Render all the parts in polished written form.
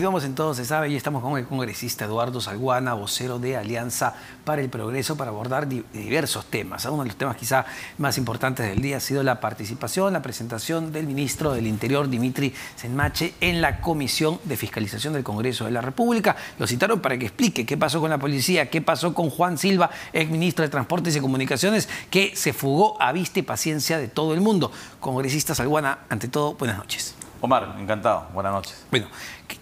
Continuamos en Todo se sabe y estamos con el congresista Eduardo Salguana, vocero de Alianza para el Progreso, para abordar diversos temas. Uno de los temas quizá más importantes del día ha sido la participación, la presentación del ministro del Interior, Dimitri Senmache, en la Comisión de Fiscalización del Congreso de la República. Lo citaron para que explique qué pasó con la policía, qué pasó con Juan Silva, exministro de Transportes y Comunicaciones, que se fugó a vista y paciencia de todo el mundo. Congresista Salguana, ante todo, buenas noches. Omar, encantado. Buenas noches. Bueno,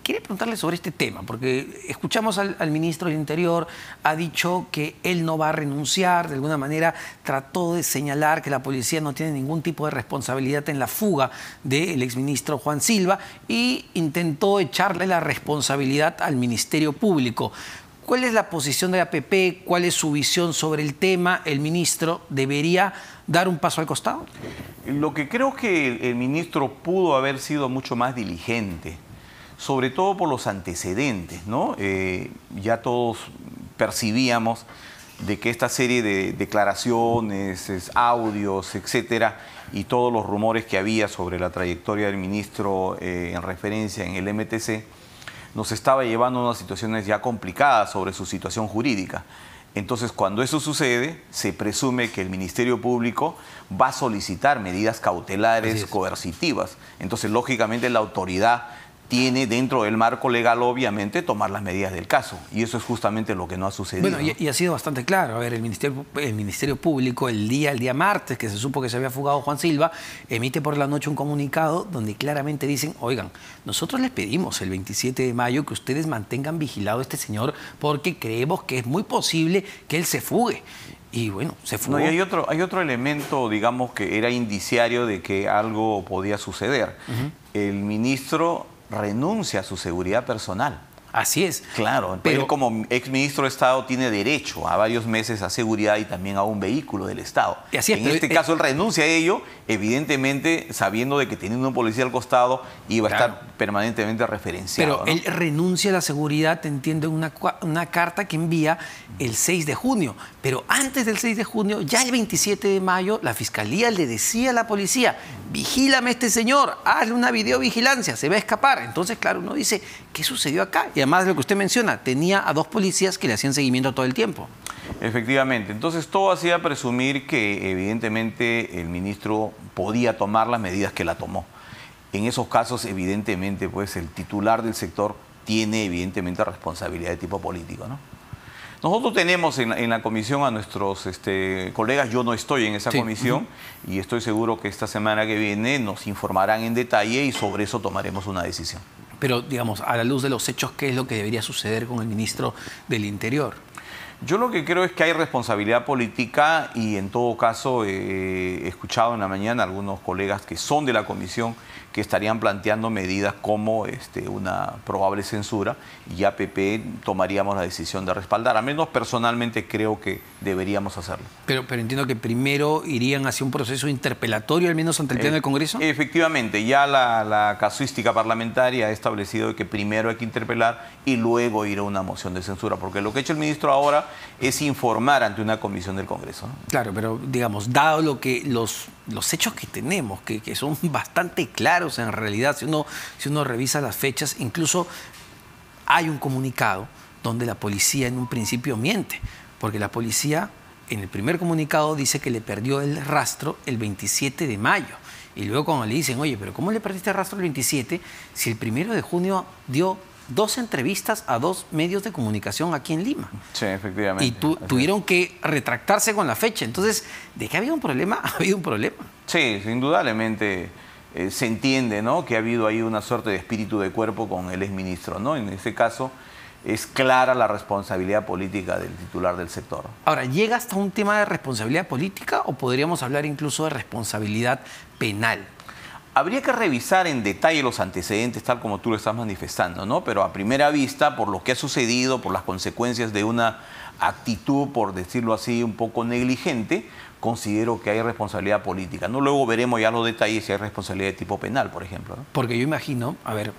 quería preguntarle sobre este tema, porque escuchamos al ministro del Interior, ha dicho que él no va a renunciar, de alguna manera trató de señalar que la policía no tiene ningún tipo de responsabilidad en la fuga del exministro Juan Silva y intentó echarle la responsabilidad al Ministerio Público. ¿Cuál es la posición de APP? ¿Cuál es su visión sobre el tema? ¿El ministro debería dar un paso al costado? Lo que creo que el ministro pudo haber sido mucho más diligente, sobre todo por los antecedentes, ¿no? Ya todos percibíamos de que esta serie de declaraciones, audios, etcétera, y todos los rumores que había sobre la trayectoria del ministro en referencia en el MTC, nos estaba llevando a unas situaciones ya complicadas sobre su situación jurídica. Entonces, cuando eso sucede, se presume que el Ministerio Público va a solicitar medidas cautelares coercitivas. Entonces, lógicamente, la autoridad tiene, dentro del marco legal, obviamente, tomar las medidas del caso. Y eso es justamente lo que no ha sucedido. Bueno, y ha sido bastante claro. A ver, el Ministerio Público, el día martes, que se supo que se había fugado Juan Silva, emite por la noche un comunicado donde claramente dicen, oigan, nosotros les pedimos el 27 de mayo que ustedes mantengan vigilado a este señor porque creemos que es muy posible que él se fugue. Y bueno, se fugó. No, y hay otro elemento, digamos, que era indiciario de que algo podía suceder. El ministro renuncia a su seguridad personal. Así es. Claro, pero él como exministro de Estado tiene derecho a varios meses a seguridad y también a un vehículo del Estado. Y así es, en este caso él renuncia a ello, evidentemente sabiendo de que teniendo un policía al costado iba a estar permanentemente referenciado. Pero él renuncia a la seguridad, entiendo, en una carta que envía el 6 de junio. Pero antes del 6 de junio, ya el 27 de mayo, la Fiscalía le decía a la policía, vigílame a este señor, hazle una videovigilancia, se va a escapar. Entonces, claro, uno dice, ¿qué sucedió acá? Y además de lo que usted menciona, tenía a 2 policías que le hacían seguimiento todo el tiempo. Efectivamente. Entonces, todo hacía presumir que, evidentemente, el ministro podía tomar las medidas que la tomó. En esos casos, evidentemente, pues el titular del sector tiene, evidentemente, responsabilidad de tipo político, ¿no? Nosotros tenemos en la comisión a nuestros colegas, yo no estoy en esa comisión, y estoy seguro que esta semana que viene nos informarán en detalle y sobre eso tomaremos una decisión. Pero, digamos, a la luz de los hechos, ¿qué es lo que debería suceder con el ministro del Interior? Yo lo que creo es que hay responsabilidad política y en todo caso he escuchado en la mañana a algunos colegas que son de la comisión que estarían planteando medidas como una probable censura y APP tomaríamos la decisión de respaldar. Al menos personalmente creo que deberíamos hacerlo. Pero entiendo que primero irían hacia un proceso interpelatorio, al menos ante el Pleno del Congreso. Efectivamente, ya la casuística parlamentaria ha establecido que primero hay que interpelar y luego ir a una moción de censura, porque lo que ha hecho el ministro ahora es informar ante una comisión del Congreso, ¿no? Claro, pero digamos, dado lo que los hechos que tenemos, que son bastante claros en realidad, si uno revisa las fechas, incluso hay un comunicado donde la policía en un principio miente, porque la policía en el primer comunicado dice que le perdió el rastro el 27 de mayo. Y luego cuando le dicen, oye, pero ¿cómo le perdiste el rastro el 27 si el 1 de junio dio 2 entrevistas a 2 medios de comunicación aquí en Lima? Sí, efectivamente. Y tuvieron que retractarse con la fecha. Entonces, ¿de qué ha habido un problema? Ha habido un problema. Sí, indudablemente se entiende, ¿no?, que ha habido ahí una suerte de espíritu de cuerpo con el exministro, ¿no? En este caso es clara la responsabilidad política del titular del sector. Ahora, ¿llega hasta un tema de responsabilidad política o podríamos hablar incluso de responsabilidad penal? Habría que revisar en detalle los antecedentes, tal como tú lo estás manifestando, ¿no? Pero a primera vista, por lo que ha sucedido, por las consecuencias de una actitud, por decirlo así, un poco negligente, considero que hay responsabilidad política, ¿no? Luego veremos ya los detalles si hay responsabilidad de tipo penal, por ejemplo, ¿no? Porque yo imagino, a ver,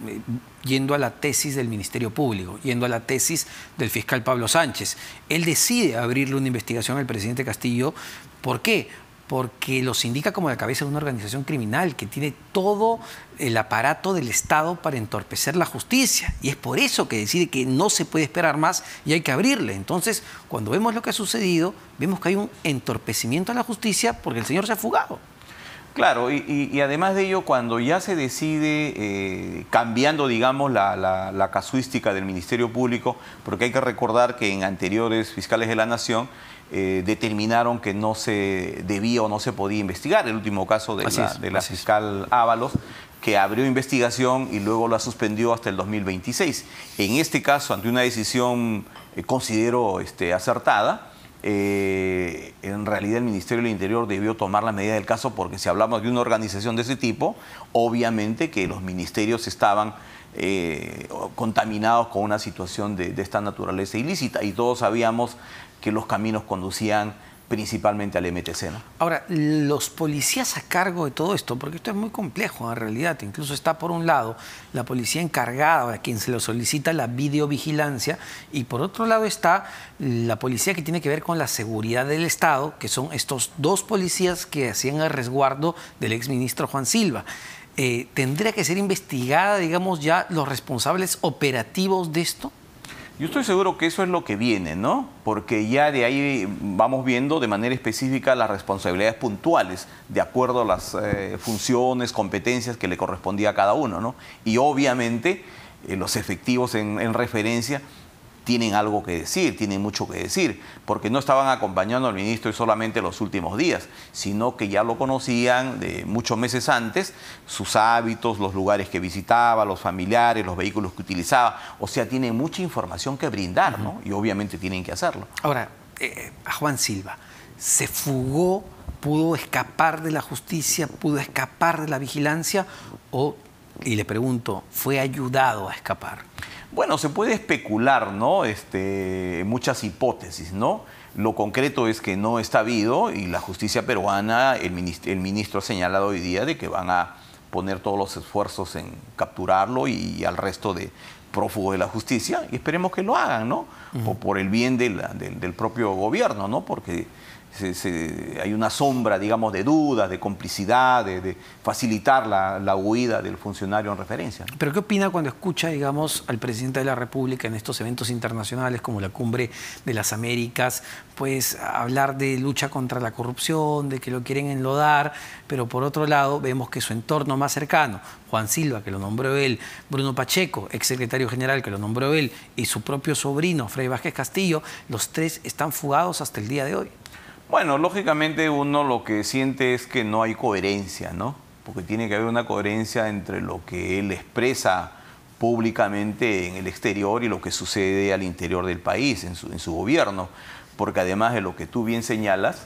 yendo a la tesis del Ministerio Público, yendo a la tesis del fiscal Pablo Sánchez, él decide abrirle una investigación al presidente Castillo. ¿Por qué? porque los indica como la cabeza de una organización criminal que tiene todo el aparato del Estado para entorpecer la justicia. Y es por eso que decide que no se puede esperar más y hay que abrirle. Entonces, cuando vemos lo que ha sucedido, vemos que hay un entorpecimiento a la justicia porque el señor se ha fugado. Claro, y además de ello, cuando ya se decide, cambiando, digamos, la casuística del Ministerio Público, porque hay que recordar que en anteriores fiscales de la Nación determinaron que no se debía o no se podía investigar. El último caso de la fiscal Ábalos, que abrió investigación y luego la suspendió hasta el 2026. En este caso, ante una decisión, considero acertada, en realidad el Ministerio del Interior debió tomar la medida del caso, porque si hablamos de una organización de ese tipo, obviamente que los ministerios estaban contaminados con una situación de esta naturaleza ilícita, y todos sabíamos que los caminos conducían principalmente al MTC, ¿no? Ahora, los policías a cargo de todo esto, porque esto es muy complejo en realidad, incluso está por un lado la policía encargada, a quien se le solicita la videovigilancia, y por otro lado está la policía que tiene que ver con la seguridad del Estado, que son estos dos policías que hacían el resguardo del exministro Juan Silva. ¿Tendría que ser investigada, digamos, ya los responsables operativos de esto? Yo estoy seguro que eso es lo que viene, ¿no? Porque ya de ahí vamos viendo de manera específica las responsabilidades puntuales, de acuerdo a las funciones, competencias que le correspondía a cada uno, ¿no? Y obviamente los efectivos en referencia tienen algo que decir, tienen mucho que decir, porque no estaban acompañando al ministro solamente los últimos días, sino que ya lo conocían de muchos meses antes, sus hábitos, los lugares que visitaba, los familiares, los vehículos que utilizaba. O sea, tienen mucha información que brindar, ¿no? Y obviamente tienen que hacerlo. Ahora, a Juan Silva, ¿se fugó, pudo escapar de la justicia, pudo escapar de la vigilancia o, y le pregunto, fue ayudado a escapar? Bueno, se puede especular, ¿no? Muchas hipótesis, ¿no? Lo concreto es que no está habido, y la justicia peruana, el ministro ha señalado hoy día de que van a poner todos los esfuerzos en capturarlo y al resto de prófugos de la justicia, y esperemos que lo hagan, ¿no? Por el bien del propio gobierno, ¿no? Porque hay una sombra, digamos, de dudas, de complicidad, de facilitar la huida del funcionario en referencia, ¿no? ¿Pero qué opina cuando escucha, digamos, al presidente de la República en estos eventos internacionales como la Cumbre de las Américas, pues hablar de lucha contra la corrupción, de que lo quieren enlodar, pero por otro lado vemos que su entorno más cercano, Juan Silva, que lo nombró él, Bruno Pacheco, exsecretario general, que lo nombró él, y su propio sobrino, Freddy Vázquez Castillo, los tres están fugados hasta el día de hoy? Bueno, lógicamente uno lo que siente es que no hay coherencia, ¿no? Porque tiene que haber una coherencia entre lo que él expresa públicamente en el exterior y lo que sucede al interior del país, en su gobierno. Porque además de lo que tú bien señalas,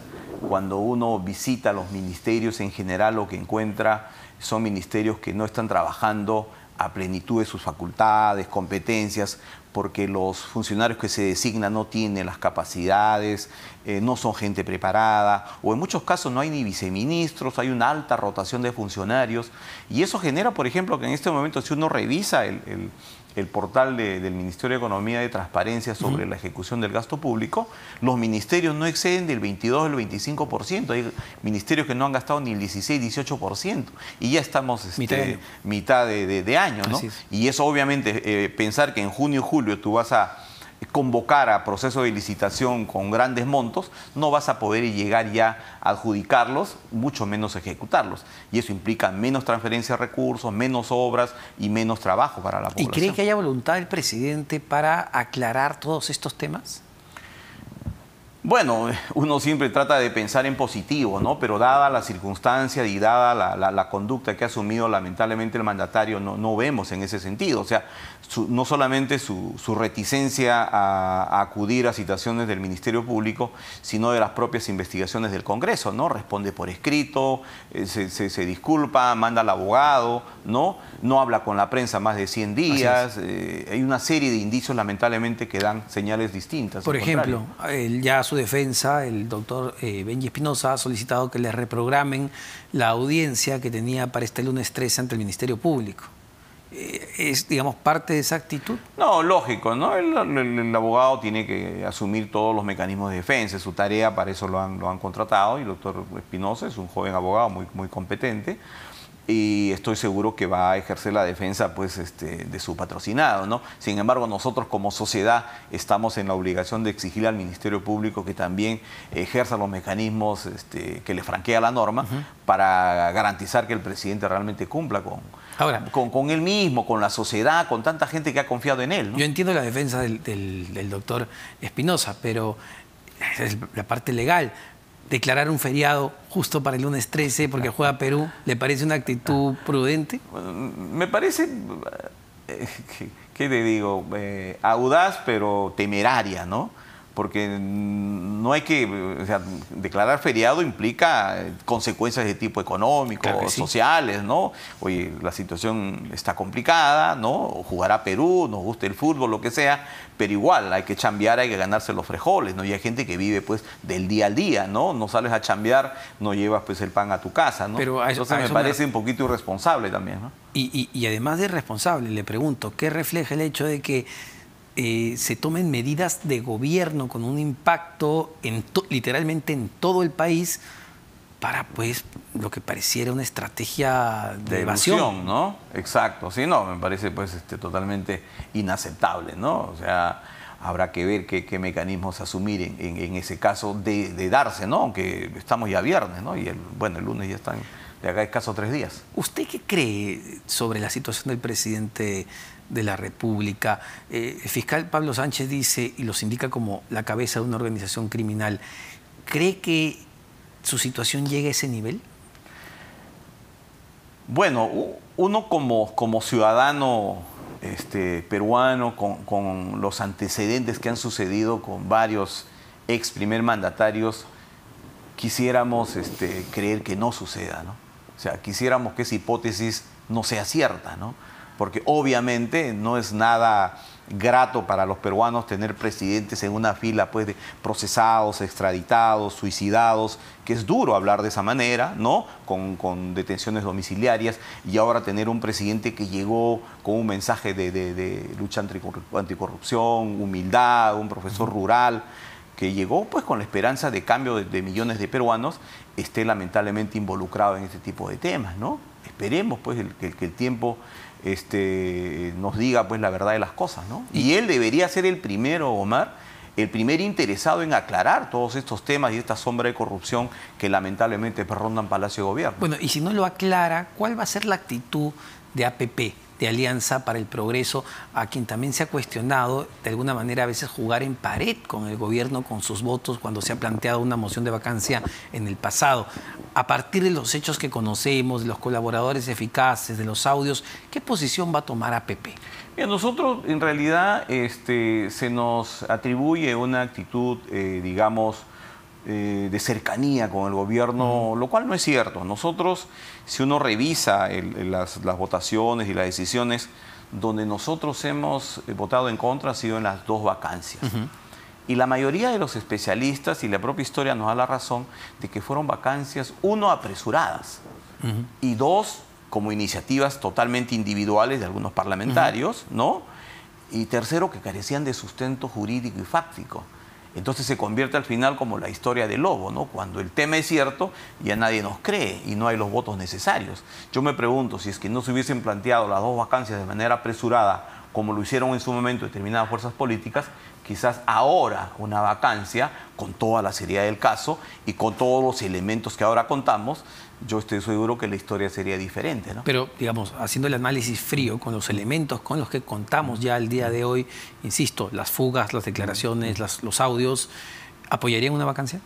cuando uno visita los ministerios en general, lo que encuentra son ministerios que no están trabajando a plenitud de sus facultades, competencias, porque los funcionarios que se designan no tienen las capacidades, no son gente preparada, o en muchos casos no hay ni viceministros, hay una alta rotación de funcionarios, y eso genera, por ejemplo, que en este momento, si uno revisa el portal del Ministerio de Economía de Transparencia sobre la ejecución del gasto público, los ministerios no exceden del 22 al 25%. Hay ministerios que no han gastado ni el 16-18%. Y ya estamos mitad de año, ¿no? Y eso obviamente, pensar que en junio y julio tú vas a convocar a proceso de licitación con grandes montos, no vas a poder llegar ya a adjudicarlos, mucho menos ejecutarlos. Y eso implica menos transferencia de recursos, menos obras y menos trabajo para la población. ¿Y cree que haya voluntad del presidente para aclarar todos estos temas? Bueno, uno siempre trata de pensar en positivo, ¿no? Pero dada la circunstancia y dada la conducta que ha asumido lamentablemente el mandatario, no vemos en ese sentido. O sea, no solamente su reticencia a acudir a citaciones del Ministerio Público, sino de las propias investigaciones del Congreso, ¿no? Responde por escrito, se disculpa, manda al abogado, ¿no? No habla con la prensa más de 100 días. Hay una serie de indicios, lamentablemente, que dan señales distintas. Por ejemplo, ya su defensa, el doctor Benji Espinosa, ha solicitado que le reprogramen la audiencia que tenía para este lunes 13 ante el Ministerio Público. es, digamos, parte de esa actitud. No, lógico, ¿no? El abogado tiene que asumir todos los mecanismos de defensa, es su tarea, para eso lo han contratado, y el doctor Espinosa es un joven abogado muy competente, y estoy seguro que va a ejercer la defensa, pues, de su patrocinado, ¿no? Sin embargo, nosotros como sociedad estamos en la obligación de exigir al Ministerio Público que también ejerza los mecanismos que le franquea la norma para garantizar que el presidente realmente cumpla con él mismo, con la sociedad, con tanta gente que ha confiado en él, ¿no? Yo entiendo la defensa del doctor Espinosa, pero es la parte legal. Declarar un feriado justo para el lunes 13 porque juega Perú, ¿le parece una actitud prudente? Me parece, ¿qué te digo? Audaz, pero temeraria, ¿no? Porque no hay que, o sea, declarar feriado implica consecuencias de tipo económico, claro, sí, sociales, ¿no? Oye, la situación está complicada, ¿no? Jugará Perú, nos gusta el fútbol, lo que sea, pero igual hay que chambear, hay que ganarse los frijoles, ¿no? Y hay gente que vive, pues, del día al día, ¿no? No sales a chambear, no llevas, pues, el pan a tu casa, ¿no? Pero entonces me parece un poquito irresponsable también, ¿no? Y además de irresponsable, le pregunto, ¿qué refleja el hecho de que se tomen medidas de gobierno con un impacto literalmente en todo el país para, pues, lo que pareciera una estrategia de evasión, ¿no? Exacto, sí, no, me parece, pues, totalmente inaceptable, ¿no? O sea, habrá que ver qué mecanismos asumir en ese caso de darse, ¿no? Aunque estamos ya viernes, ¿no? Y el lunes ya están de acá escasos 3 días. ¿Usted qué cree sobre la situación del presidente de la República? El fiscal Pablo Sánchez dice y los indica como la cabeza de una organización criminal. ¿Cree que su situación llegue a ese nivel? Bueno, uno como ciudadano peruano, con los antecedentes que han sucedido con varios ex primer mandatarios, quisiéramos creer que no suceda, ¿no? O sea, quisiéramos que esa hipótesis no sea cierta, ¿no? Porque obviamente no es nada grato para los peruanos tener presidentes en una fila, pues, de procesados, extraditados, suicidados, que es duro hablar de esa manera, ¿no? Con detenciones domiciliarias, y ahora tener un presidente que llegó con un mensaje de lucha anticorrupción, humildad, un profesor rural, que llegó, pues, con la esperanza de cambio de millones de peruanos, esté lamentablemente involucrado en este tipo de temas, ¿no? Esperemos, pues, que el tiempo nos diga, pues, la verdad de las cosas, ¿no? Y él debería ser el primero, Omar, el primer interesado en aclarar todos estos temas y esta sombra de corrupción que lamentablemente rondan Palacio de Gobierno. Bueno, y si no lo aclara, ¿cuál va a ser la actitud de APP, de Alianza para el Progreso, a quien también se ha cuestionado de alguna manera a veces jugar en pared con el gobierno, con sus votos, cuando se ha planteado una moción de vacancia en el pasado? A partir de los hechos que conocemos, de los colaboradores eficaces, de los audios, ¿qué posición va a tomar APP? Bien, nosotros en realidad se nos atribuye una actitud, digamos, de cercanía con el gobierno, lo cual no es cierto. Nosotros, si uno revisa las votaciones y las decisiones, donde nosotros hemos votado en contra ha sido en las 2 vacancias. Y la mayoría de los especialistas y la propia historia nos da la razón de que fueron vacancias, 1, apresuradas, y 2, como iniciativas totalmente individuales de algunos parlamentarios, ¿no? Y tercero, que carecían de sustento jurídico y fáctico. Entonces se convierte al final como la historia del lobo, ¿no? Cuando el tema es cierto, ya nadie nos cree y no hay los votos necesarios. Yo me pregunto, si es que no se hubiesen planteado las 2 vacancias de manera apresurada, como lo hicieron en su momento determinadas fuerzas políticas, quizás ahora una vacancia, con toda la seriedad del caso y con todos los elementos que ahora contamos, yo estoy seguro que la historia sería diferente, ¿no? Pero, digamos, haciendo el análisis frío con los elementos con los que contamos ya al día de hoy, insisto, las fugas, las declaraciones, los audios, ¿apoyarían una vacancia?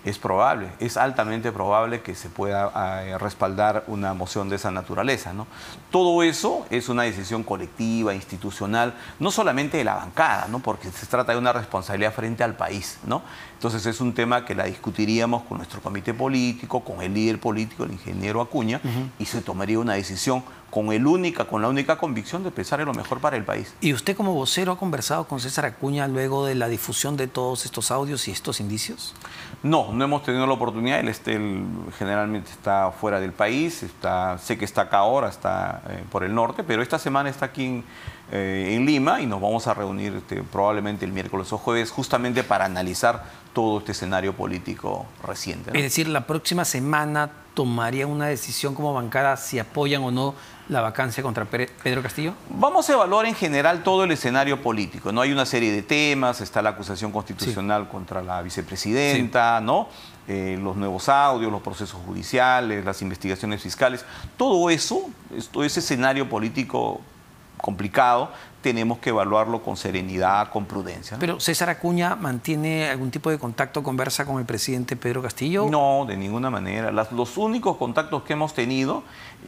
Es probable, es altamente probable que se pueda respaldar una moción de esa naturaleza, ¿no? Todo eso es una decisión colectiva, institucional, no solamente de la bancada, ¿no? Porque se trata de una responsabilidad frente al país, ¿no? Entonces es un tema que la discutiríamos con nuestro comité político, con el líder político, el ingeniero Acuña, y se tomaría una decisión con la única convicción de pensar en lo mejor para el país. ¿Y usted como vocero ha conversado con César Acuña luego de la difusión de todos estos audios y estos indicios? No, no hemos tenido la oportunidad. Él generalmente está fuera del país, sé que está acá ahora, está por el norte, pero esta semana está aquí en Lima y nos vamos a reunir probablemente el miércoles o jueves justamente para analizar todo este escenario político reciente, ¿no? Es decir, la próxima semana tomarían una decisión como bancada si apoyan o no la vacancia contra Pedro Castillo. Vamos a evaluar en general todo el escenario político, ¿no? Hay una serie de temas, está la acusación constitucional contra la vicepresidenta, ¿no? Los nuevos audios, los procesos judiciales, las investigaciones fiscales, todo eso, todo ese escenario político complicado, tenemos que evaluarlo con serenidad, con prudencia, ¿no? Pero César Acuña mantiene algún tipo de contacto, conversa con el presidente Pedro Castillo. No, de ninguna manera. Los únicos contactos que hemos tenido,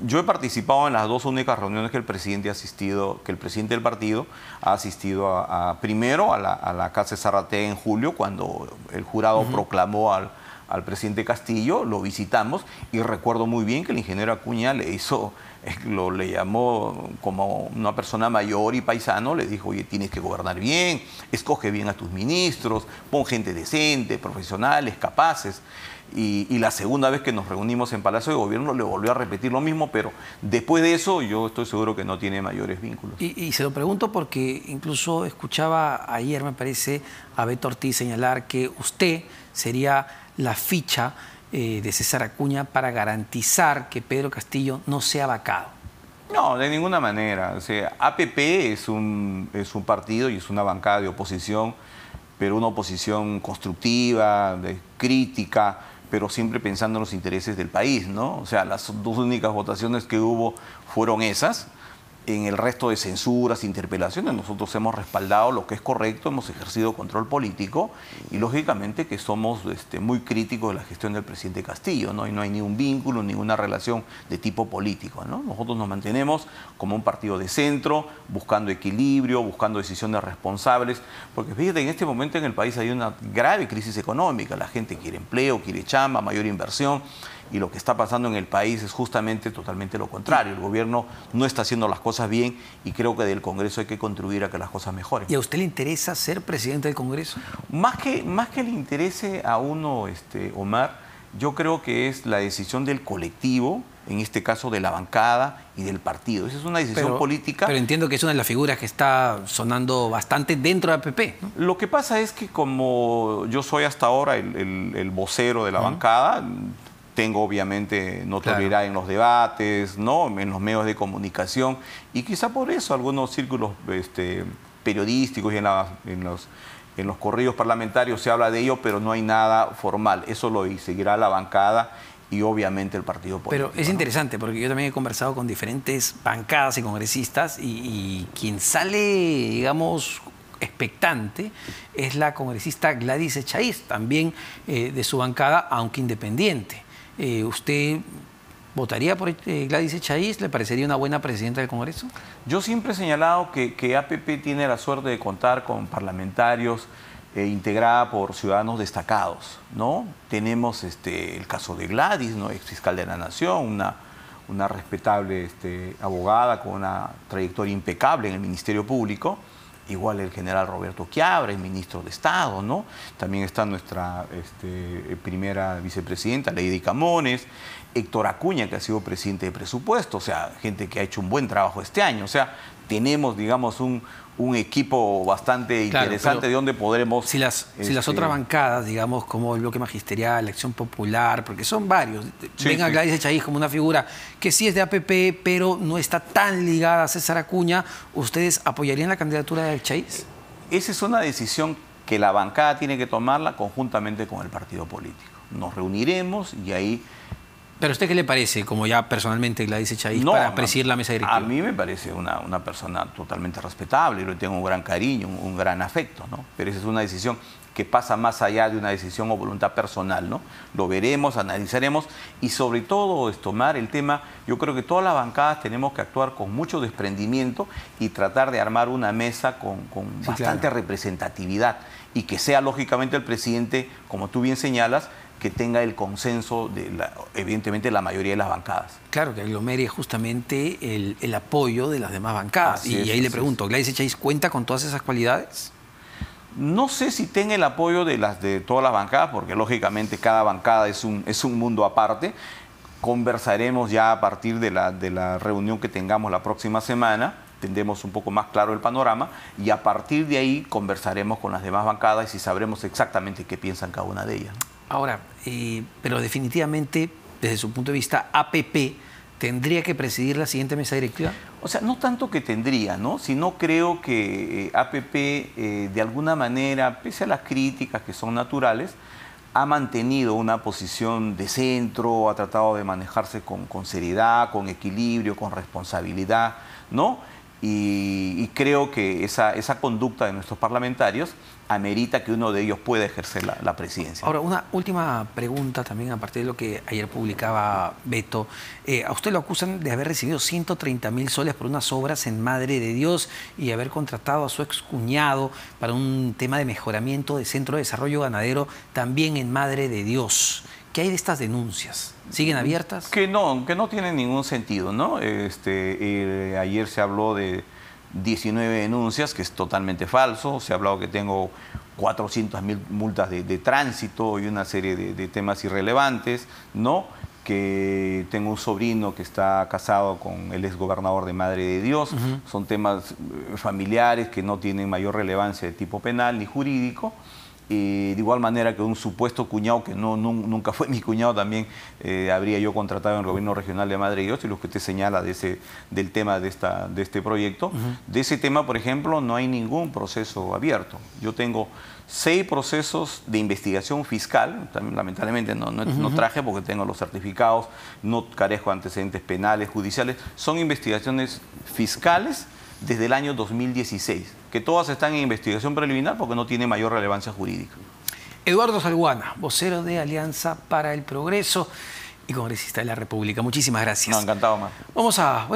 yo he participado en las dos únicas reuniones que el presidente ha asistido, que el presidente del partido ha asistido primero a la Casa Zarratea en julio, cuando el jurado proclamó al presidente Castillo, lo visitamos y recuerdo muy bien que el ingeniero Acuña le llamó como una persona mayor y paisano, le dijo, oye, tienes que gobernar bien, escoge bien a tus ministros, pon gente decente, profesionales, capaces. Y la segunda vez que nos reunimos en Palacio de Gobierno le volvió a repetir lo mismo, pero después de eso yo estoy seguro que no tiene mayores vínculos. Y se lo pregunto porque incluso escuchaba ayer, me parece, a Beto Ortiz señalar que usted sería la ficha de César Acuña para garantizar que Pedro Castillo no sea vacado. No, de ninguna manera. O sea, APP es un partido y es una bancada de oposición, pero una oposición constructiva, crítica, pero siempre pensando en los intereses del país, ¿no? O sea, las dos únicas votaciones que hubo fueron esas. En el resto de censuras, interpelaciones, nosotros hemos respaldado lo que es correcto, hemos ejercido control político y lógicamente que somos muy críticos de la gestión del presidente Castillo, ¿no? Y no hay ni un vínculo, ninguna relación de tipo político, ¿no? Nosotros nos mantenemos como un partido de centro, buscando equilibrio, buscando decisiones responsables, porque fíjate, en este momento en el país hay una grave crisis económica, la gente quiere empleo, quiere chamba, mayor inversión. Y lo que está pasando en el país es justamente totalmente lo contrario. El gobierno no está haciendo las cosas bien y creo que del Congreso hay que contribuir a que las cosas mejoren. ¿Y a usted le interesa ser presidente del Congreso? Más que le interese a uno, Omar, yo creo que es la decisión del colectivo, en este caso de la bancada y del partido. Esa es una decisión política. Pero entiendo que es una de las figuras que está sonando bastante dentro de APP, ¿no? Lo que pasa es que como yo soy hasta ahora el vocero de la bancada, tengo obviamente notoriedad en los debates, ¿no? En los medios de comunicación y quizá por eso algunos círculos periodísticos y en los correos parlamentarios se habla de ello, pero no hay nada formal. Eso lo seguirá la bancada y obviamente el partido político. Pero es interesante porque yo también he conversado con diferentes bancadas y congresistas y quien sale, digamos, expectante es la congresista Gladys Echaíz, también de su bancada, aunque independiente. ¿Usted votaría por Gladys Echaíz? ¿Le parecería una buena presidenta del Congreso? Yo siempre he señalado que APP tiene la suerte de contar con parlamentarios integrada por ciudadanos destacados, ¿no? Tenemos el caso de Gladys, ¿no? Ex fiscal de la Nación, una respetable abogada con una trayectoria impecable en el Ministerio Público. Igual el general Roberto Quiabra, el ministro de Estado, ¿no? También está nuestra primera vicepresidenta, Lady Camones, Héctor Acuña, que ha sido presidente de presupuesto, o sea, gente que ha hecho un buen trabajo este año. O sea, tenemos, digamos, un equipo bastante interesante de donde podremos... Si las otras bancadas, digamos, como el Bloque Magisterial, la Acción Popular, porque son varios, venga Gladys Echaíz como una figura que sí es de APP, pero no está tan ligada a César Acuña, ¿ustedes apoyarían la candidatura de Echaíz? Esa es una decisión que la bancada tiene que tomarla conjuntamente con el partido político. Nos reuniremos y ahí... ¿Pero a usted qué le parece, como ya personalmente Gladys Echaíz, para presidir la mesa directiva? A mí me parece una persona totalmente respetable, yo le tengo un gran cariño, un gran afecto, ¿no? Pero esa es una decisión que pasa más allá de una decisión o voluntad personal, ¿no? Lo veremos, analizaremos y sobre todo, tomar el tema, yo creo que todas las bancadas tenemos que actuar con mucho desprendimiento y tratar de armar una mesa con bastante representatividad y que sea lógicamente el presidente, como tú bien señalas, que tenga el consenso de, evidentemente, la mayoría de las bancadas. Claro, que aglomere justamente el apoyo de las demás bancadas. Y ahí le pregunto, ¿Gladys Echaíz cuenta con todas esas cualidades? No sé si tenga el apoyo de todas las bancadas, porque lógicamente cada bancada es un mundo aparte. Conversaremos ya a partir de la reunión que tengamos la próxima semana, tendremos un poco más claro el panorama y a partir de ahí conversaremos con las demás bancadas y sabremos exactamente qué piensan cada una de ellas. Ahora, pero definitivamente, desde su punto de vista, APP tendría que presidir la siguiente mesa directiva. O sea, no tanto que tendría, ¿no? Sino creo que APP, de alguna manera, pese a las críticas que son naturales, ha mantenido una posición de centro, ha tratado de manejarse con seriedad, con equilibrio, con responsabilidad, ¿no? Y creo que esa conducta de nuestros parlamentarios amerita que uno de ellos pueda ejercer la presidencia. Ahora, una última pregunta también a partir de lo que ayer publicaba Beto. A usted lo acusan de haber recibido 130.000 soles por unas obras en Madre de Dios y haber contratado a su excuñado para un tema de mejoramiento de Centro de Desarrollo Ganadero también en Madre de Dios. ¿Qué hay de estas denuncias? ¿Siguen abiertas? Que no tienen ningún sentido, ¿no? Ayer se habló de 19 denuncias, que es totalmente falso. Se ha hablado que tengo 400.000 multas de tránsito y una serie de temas irrelevantes, ¿no? Que tengo un sobrino que está casado con el exgobernador de Madre de Dios. Son temas familiares que no tienen mayor relevancia de tipo penal ni jurídico. Y de igual manera que un supuesto cuñado, que nunca fue mi cuñado, también habría yo contratado en el gobierno regional de Madre de Dios, y lo que usted señala del tema de este proyecto. De ese tema, por ejemplo, no hay ningún proceso abierto. Yo tengo 6 procesos de investigación fiscal, también, lamentablemente no traje porque tengo los certificados, no carezco de antecedentes penales, judiciales. Son investigaciones fiscales desde el año 2016, que todas están en investigación preliminar porque no tiene mayor relevancia jurídica. Eduardo Salguana, vocero de Alianza para el Progreso y congresista de la República. Muchísimas gracias. No, encantado, más. Vamos a